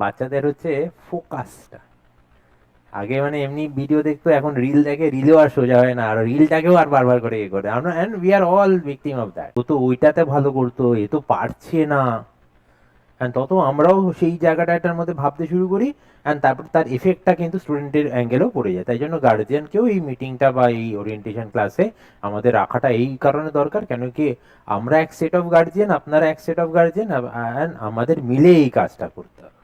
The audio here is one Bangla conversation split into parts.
বাচ্চাদের হচ্ছে ফোকাসটা। আগে মানে এমনি ভিডিও দেখতো, এখন রিল দেখে, রিলেও আর সোজা হয় না, আর রিলটাকেও আর বারবার করে ইয়ে করে আমরা, and we are all victim of that. ও তো ওইটাতে ভালো করতো, এ তো পারছে না, অ্যান্ড তত আমরাও সেই জায়গাটার মধ্যে ভাবতে শুরু করি, অ্যান্ড তারপর তার এফেক্টটা কিন্তু স্টুডেন্টের অ্যাঙ্গেলেও পড়ে যায়। তাই জন্য গার্জিয়ানকেও এই মিটিংটা বা এই ওরিয়েন্টেশন ক্লাসে আমাদের রাখাটা এই কারণে দরকার, কেন কি আমরা এক সেট অফ গার্জিয়ান, আপনারা এক সেট অফ গার্জিয়ান, অ্যান্ড আমাদের মিলে এই কাজটা করতে হবে।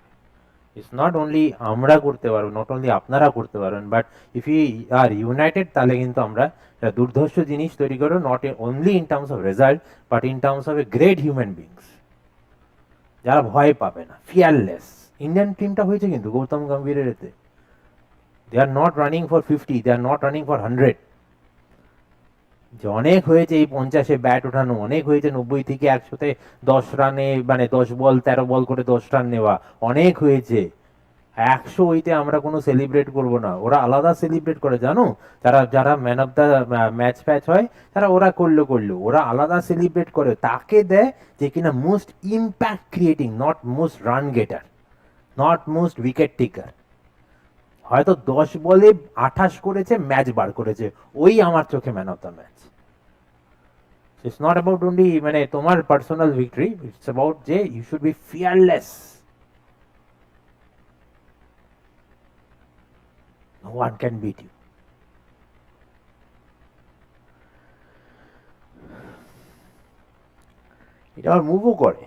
ইটস নট অনলি আমরা করতে পারবো, নট অনলি আপনারা করতে পারবেন, but if you are united, তাহলে কিন্তু আমরা একটা দুর্ধর্ষ জিনিস তৈরি করবো, not only in terms of result, but in terms of a great human beings, যারা ভয় পাবে না, ফিয়ারলেস। ইন্ডিয়ান টিমটা হয়েছে কিন্তু গৌতম গম্ভীরের এতে, they are not running for 50, they are not running for 100। যে অনেক হয়েছে এই 50-এ ব্যাট ওঠানো, অনেক হয়েছে 90 থেকে 100-তে 10 রানে, মানে 10 বল 13 বল করে 10 রান নেওয়া, অনেক হয়েছে। 100 হইতে আমরা কোনো সেলিব্রেট করব না, ওরা আলাদা সেলিব্রেট করে জানো। যারা যারা ম্যান অফ দ্য ম্যাচ ফ্যাচ হয়, তারা ওরা করলো ওরা আলাদা সেলিব্রেট করে, তাকে দেয় যে কিনা most impact creating, not most run গেটার, not most wicket taker. হয়তো 10 বলে 28 করেছে, ম্যাচ বার করেছে, ওই আমার চোখে man of the match. It's not about only মানে তোমার পার্সোনাল ভিক্টরি, ইটস অ্যাবাউট যে you should be fearless, no one can beat you. এটা আবার মুভও করে।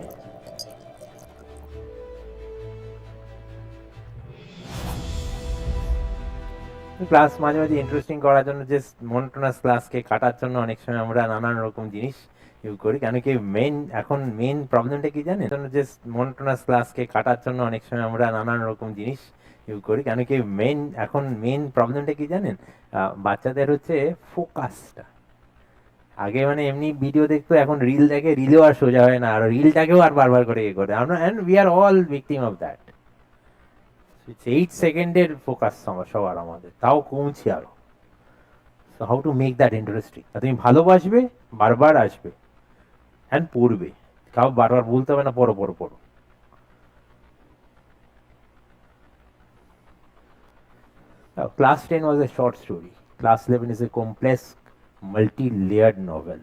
ক্লাস মাঝে মাঝে ইন্টারেস্টিং করার জন্য, যে মনোটোনাস ক্লাসকে কাটার জন্য অনেক সময় আমরা নানান রকম জিনিস ইউজ করি, কেন কি মেন প্রবলেমটা কি জানেন, যে মনোটোনাস ক্লাসকে কাটার জন্য অনেক সময় আমরা নানান রকম জিনিস ইউজ করি, কেন কি মেন প্রবলেমটা কি জানেন, বাচ্চাদের হচ্ছে ফোকাসটা। আগে মানে এমনি ভিডিও দেখতো, এখন রিল দেখে, রিলেও আর সোজা হয় না, আর রিলটাকেও আর বারবার করে ইয়ে করে আমরা, and we are all victim of that. 8 সেকেন্ডের ফোকাস সবার আমাদের, তাও কমছি আরো। So how to make that interesting, তুমি ভালোবাসবে, বারবার আসবে, অ্যান্ড পড়বে, কাউ বারবার বলতে হবে না পড়ো পড়ো পড়ো। Class 10 was a short story. Class 11 is a complex, multi-layered novel.